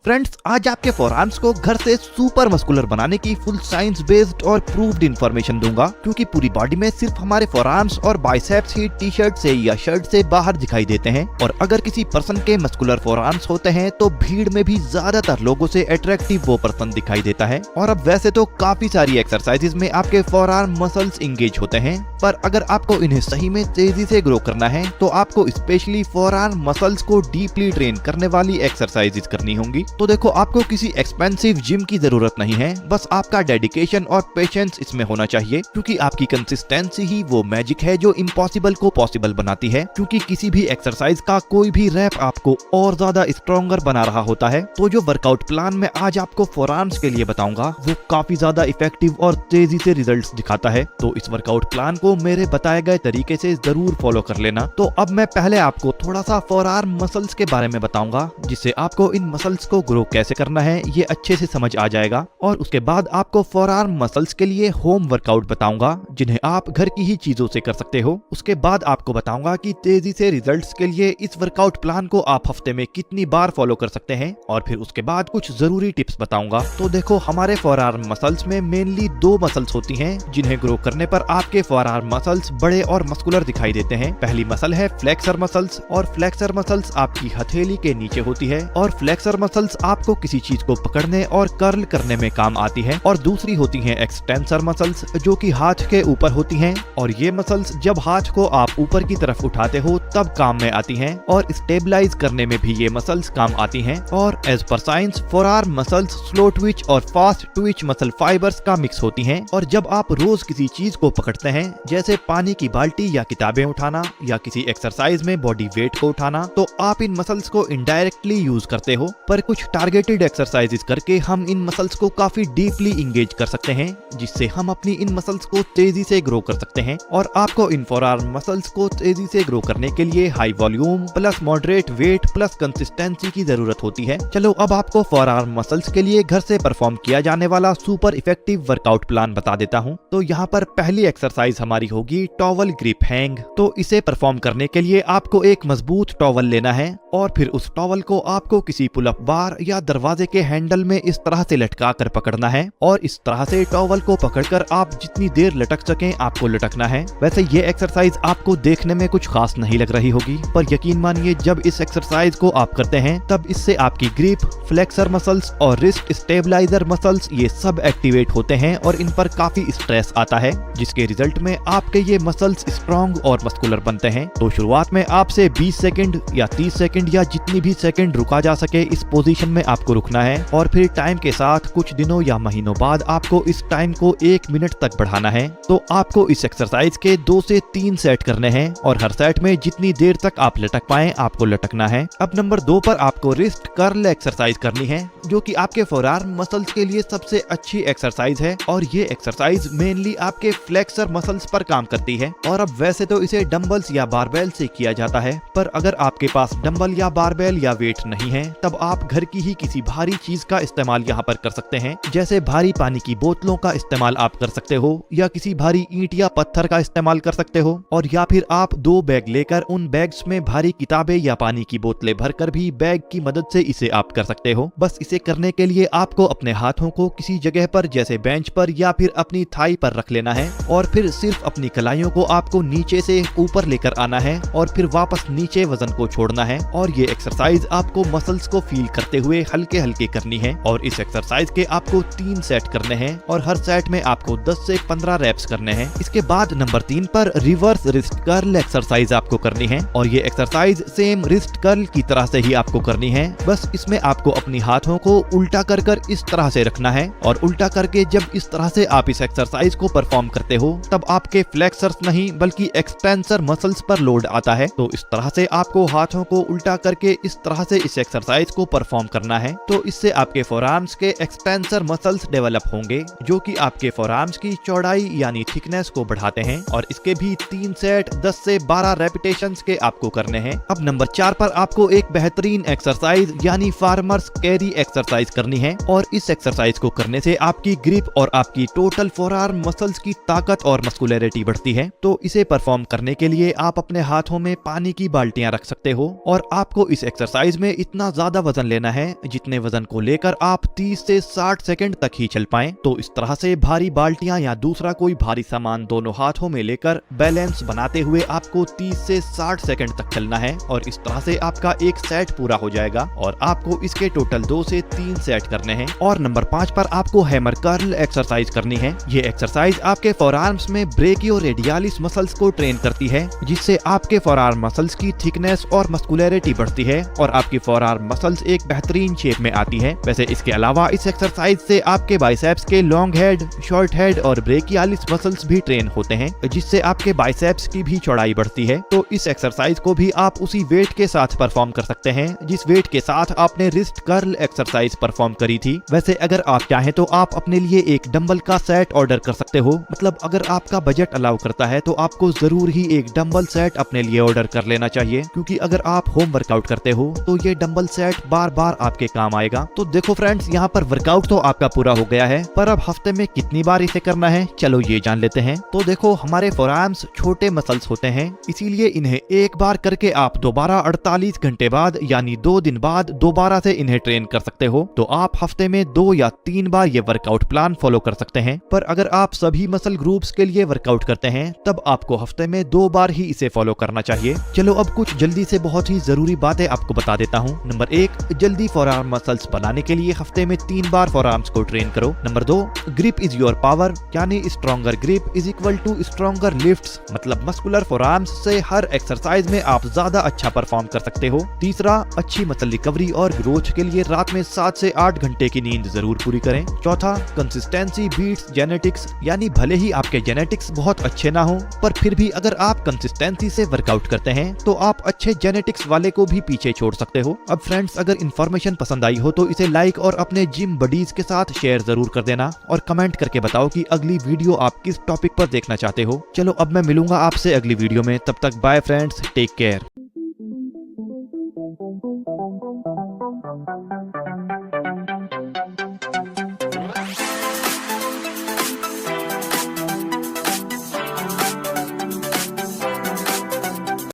Friends, आज आपके forearms को घर से सुपर मस्कुलर बनाने की फुल साइंस बेस्ड और प्रूव्ड इन्फॉर्मेशन दूंगा, क्योंकि पूरी बॉडी में सिर्फ हमारे फोरआर्म्स और बाइसेप्स ही टी शर्ट से या शर्ट से बाहर दिखाई देते हैं। और अगर किसी पर्सन के मस्कुलर फोरआर्म्स होते हैं तो भीड़ में भी ज्यादातर लोगों से अट्रैक्टिव वो पर्सन दिखाई देता है। और अब वैसे तो काफी सारी एक्सरसाइजेज में आपके फोरआर्म मसल्स इंगेज होते हैं, पर अगर आपको इन्हें सही में तेजी से ग्रो करना है तो आपको स्पेशली फोरआर्म मसल्स को डीपली ट्रेन करने वाली एक्सरसाइजेज करनी होंगी। तो देखो, आपको किसी एक्सपेंसिव जिम की जरूरत नहीं है, बस आपका डेडिकेशन और पेशेंस इसमें होना चाहिए, क्योंकि आपकी कंसिस्टेंसी ही वो मैजिक है जो इम्पॉसिबल को पॉसिबल बनाती है। क्योंकि किसी भी एक्सरसाइज का कोई भी रैप आपको और ज्यादा स्ट्रॉन्गर बना रहा होता है। तो जो वर्कआउट प्लान मैं आज आपको फोरआर्म्स के लिए बताऊंगा वो काफी ज्यादा इफेक्टिव और तेजी से रिजल्ट्स दिखाता है। तो इस वर्कआउट प्लान को मेरे बताए गए तरीके से जरूर फॉलो कर लेना। तो अब मैं पहले आपको थोड़ा सा फोरआर्म मसल्स के बारे में बताऊंगा, जिससे आपको इन मसल्स को ग्रो कैसे करना है ये अच्छे से समझ आ जाएगा। और उसके बाद आपको फोरआर्म मसल्स के लिए होम वर्कआउट बताऊंगा, जिन्हें आप घर की ही चीजों से कर सकते हो। उसके बाद आपको बताऊंगा कि तेजी से रिजल्ट्स के लिए इस वर्कआउट प्लान को आप हफ्ते में कितनी बार फॉलो कर सकते हैं। और फिर उसके बाद कुछ जरूरी टिप्स बताऊंगा। तो देखो, हमारे फोरआर्म मसल्स में मेनली दो मसल्स होती हैं, जिन्हें ग्रो करने पर आपके फोरआर्म मसल्स बड़े और मस्कुलर दिखाई देते हैं। पहली मसल है फ्लेक्सर मसल्स, और फ्लेक्सर मसल्स आपकी हथेली के नीचे होती है। और फ्लेक्सर मसल्स आपको किसी चीज को पकड़ने और कर्ल करने में काम आती है। और दूसरी होती है एक्सटेंसर मसल्स, जो कि हाथ के ऊपर होती हैं। और ये मसल्स जब हाथ को आप ऊपर की तरफ उठाते हो तब काम में आती हैं, और स्टेबलाइज करने में भी ये मसल्स काम आती हैं। और as per science, forearm muscles slow twitch और फास्ट ट्विच मसल फाइबर्स का मिक्स होती हैं। और जब आप रोज किसी चीज को पकड़ते हैं, जैसे पानी की बाल्टी या किताबें उठाना या किसी एक्सरसाइज में बॉडी वेट को उठाना, तो आप इन मसल्स को इनडायरेक्टली यूज करते हो। पर कुछ टारगेटेड एक्सरसाइजेस करके हम इन मसल्स को काफी डीपली इंगेज कर सकते हैं, जिससे हम अपनी इन मसल्स को तेजी से ग्रो कर सकते हैं। और आपको इन फोरआर्म मसल्स को तेजी से ग्रो करने के लिए high volume plus moderate weight plus consistency की जरूरत होती है। चलो, अब आपको फोरआर्म मसल्स के लिए घर से परफॉर्म किया जाने वाला सुपर इफेक्टिव वर्कआउट प्लान बता देता हूँ। तो यहाँ पर पहली एक्सरसाइज हमारी होगी टॉवल ग्रिप हैंग। तो इसे परफॉर्म करने के लिए आपको एक मजबूत टॉवल लेना है, और फिर उस टॉवल को आपको किसी पुल अप बार या दरवाजे के हैंडल में इस तरह से लटका कर पकड़ना है। और इस तरह से टॉवल को पकड़कर आप जितनी देर लटक सकें आपको लटकना है। वैसे ये एक्सरसाइज आपको देखने में कुछ खास नहीं लग रही होगी, पर यकीन मानिए जब इस एक्सरसाइज को आप करते हैं तब इससे आपकी ग्रिप, फ्लेक्सर मसल्स और रिस्ट स्टेबलाइजर मसल्स ये सब एक्टिवेट होते हैं, और इन पर काफी स्ट्रेस आता है, जिसके रिजल्ट में आपके ये मसल्स स्ट्रॉन्ग और मस्कुलर बनते हैं। तो शुरुआत में आपसे 20 सेकंड या 30 सेकंड या जितनी भी सेकंड रुका जा सके इस पोजीशन में आपको रुकना है। और फिर टाइम के साथ कुछ दिनों या महीनों बाद आपको इस टाइम को 1 मिनट तक बढ़ाना है। तो आपको इस एक्सरसाइज के 2 से 3 सेट करने हैं, और हर सेट में जितनी देर तक आप लटक पाए आपको लटकना है। अब नंबर 2 पर आपको रिस्ट कर्ल एक्सरसाइज करनी है, जो कि आपके फोरआर्म मसल्स के लिए सबसे अच्छी एक्सरसाइज है। और ये एक्सरसाइज मेनली आपके फ्लेक्सर मसल्स पर काम करती है। और अब वैसे तो इसे डंबल्स या बारबेल से किया जाता है, पर अगर आपके पास डंबल या बारबेल या वेट नहीं है तब आप घर की ही किसी भारी चीज का इस्तेमाल यहाँ पर कर सकते हैं। जैसे भारी पानी की बोतलों का इस्तेमाल आप कर सकते हो, या किसी भारी ईंट या पत्थर का इस्तेमाल कर सकते हो, और या फिर आप 2 बैग लेकर उन बैग्स में भारी किताबें या पानी की बोतलें भरकर भी बैग की मदद से इसे आप कर सकते हो। बस इसे करने के लिए आपको अपने हाथों को किसी जगह पर, जैसे बेंच पर या फिर अपनी थाई पर रख लेना है, और फिर सिर्फ अपनी कलाइयों को आपको नीचे से ऊपर लेकर आना है, और फिर वापस नीचे वजन को छोड़ना है। और ये एक्सरसाइज आपको मसल्स को फील करते हुए हल्के हल्के करनी है। और इस एक्सरसाइज के आपको 3 सेट करने हैं, और हर सेट में आपको 10 से 15 रेप्स करने हैं। इसके बाद नंबर 3 पर रिवर्स रिस्ट कर्ल एक्सरसाइज आपको करनी है, और ये एक्सरसाइज सेम रिस्ट कर्ल की तरह से ही आपको करनी है। बस इसमें आपको अपनी हाथों को उल्टा कर इस तरह से रखना है, और उल्टा करके जब इस तरह से आप इस एक्सरसाइज को परफॉर्म करते हो तब आपके फ्लेक्सर्स नहीं बल्कि एक्सटेंसर मसल्स पर लोड आता है। तो इस तरह से आपको हाथों को उल्टा करके इस तरह से इस एक्सरसाइज को परफॉर्म करना है। तो इससे आपके फोरआर्म्स के एक्सटेंसर मसल्स डेवलप होंगे, जो कि आपके फोरआर्म्स की चौड़ाई यानी थिकनेस को बढ़ाते हैं। और इसके भी 3 सेट 10 से 12 रेपिटेशंस के आपको करने हैं। अब नंबर 4 पर आपको एक बेहतरीन एक्सरसाइज यानी फार्मर्स कैरी एक्सरसाइज करनी है। और इस एक्सरसाइज को करने से आपकी ग्रिप और आपकी टोटल फोरआर्म मसल्स की ताकत और मस्कुलरिटी बढ़ती है। तो इसे परफॉर्म करने के लिए आप अपने हाथों में पानी की बाल्टियां रख सकते हो, और आपको इस एक्सरसाइज में इतना ज्यादा वजन लेना है जितने वजन को लेकर आप 30 से 60 सेकंड तक ही चल पाएं। तो इस तरह से भारी बाल्टियां या दूसरा कोई भारी सामान दोनों हाथों में लेकर बैलेंस बनाते हुए आपको 30 से 60 सेकंड तक चलना है और इस तरह से आपका एक सेट पूरा हो जाएगा और आपको इसके टोटल 2 से 3 सेट करने हैं। और नंबर 5 पर आपको हैमर कर्ल एक्सरसाइज करनी है। ये एक्सरसाइज आपके फोरआर्म्स में ब्रेकियो रेडियालिस मसल्स को ट्रेन करती है, जिससे आपके फोरआर्म मसल्स की थिकनेस और मस्कुलरिटी बढ़ती है और आपकी फोरआर्म मसल्स एक बेहतरीन शेप में आती है। वैसे इसके अलावा इस एक्सरसाइज से आपके बाइसेप्स के लॉन्ग हेड, शॉर्ट हेड और ब्रेकियालिस मसल्स भी ट्रेन होते हैं, जिससे आपके बाइसेप्स की भी चौड़ाई बढ़ती है। तो इस एक्सरसाइज को भी आप उसी वेट के साथ परफॉर्म कर सकते हैं जिस वेट के साथ आपने रिस्ट कर्ल एक्सरसाइज परफॉर्म करी थी। वैसे अगर आप चाहें तो आप अपने लिए एक डंबल का सेट ऑर्डर कर सकते हो। मतलब अगर आपका बजट अलाउ करता है तो आपको जरूर ही एक डंबल सेट अपने लिए ऑर्डर कर लेना चाहिए, क्योंकि अगर आप होम वर्कआउट करते हो तो ये डंबल सेट बार बार आपके काम आएगा। तो देखो फ्रेंड्स, यहाँ पर वर्कआउट तो आपका पूरा हो गया है, पर अब हफ्ते में कितनी बार इसे करना है चलो ये जान लेते हैं। तो देखो, हमारे फोरआर्म्स छोटे मसल्स होते हैं, इसीलिए इन्हें एक बार करके आप दोबारा 48 घंटे बाद यानी 2 दिन बाद दोबारा से इन्हें ट्रेन कर सकते हो। तो आप हफ्ते में 2 या 3 बार ये वर्कआउट प्लान फॉलो कर सकते हैं। पर अगर आप सभी मसल ग्रुप्स के लिए वर्कआउट करते हैं तब आपको हफ्ते में 2 बार ही इसे फॉलो करना चाहिए। चलो अब कुछ जल्दी से बहुत ही जरूरी बातें आपको बता देता हूँ। नंबर 1, जल्दी फोरआर्म मसल्स बनाने के लिए हफ्ते में 3 बार फोरआर्म्स को ट्रेन करो। Number 2, grip is your power, यानी stronger grip is equal to stronger lifts. मतलब मस्कुलर फोरआर्म्स से हर एक्सरसाइज में आप ज्यादा अच्छा परफॉर्म कर सकते हो। तीसरा, अच्छी मसल रिकवरी और ग्रोथ के लिए रात में 7 से 8 घंटे की नींद जरूर पूरी करें। चौथा, कंसिस्टेंसी बीट्स जेनेटिक्स, यानी भले ही आपके जेनेटिक्स बहुत अच्छे ना हो, पर फिर भी अगर आप कंसिस्टेंसी से वर्कआउट करते हैं तो आप अच्छे जेनेटिक्स वाले को भी पीछे छोड़ सकते हो। अब फ्रेंड्स, अगर इन्फॉर्मेशन पसंद आई हो तो इसे लाइक और अपने जिम बडीज के साथ शेयर जरूर कर देना और कमेंट करके बताओ कि अगली वीडियो आप किस टॉपिक पर देखना चाहते हो। चलो अब मैं मिलूंगा आपसे अगली वीडियो में, तब तक बाय फ्रेंड्स, टेक केयर।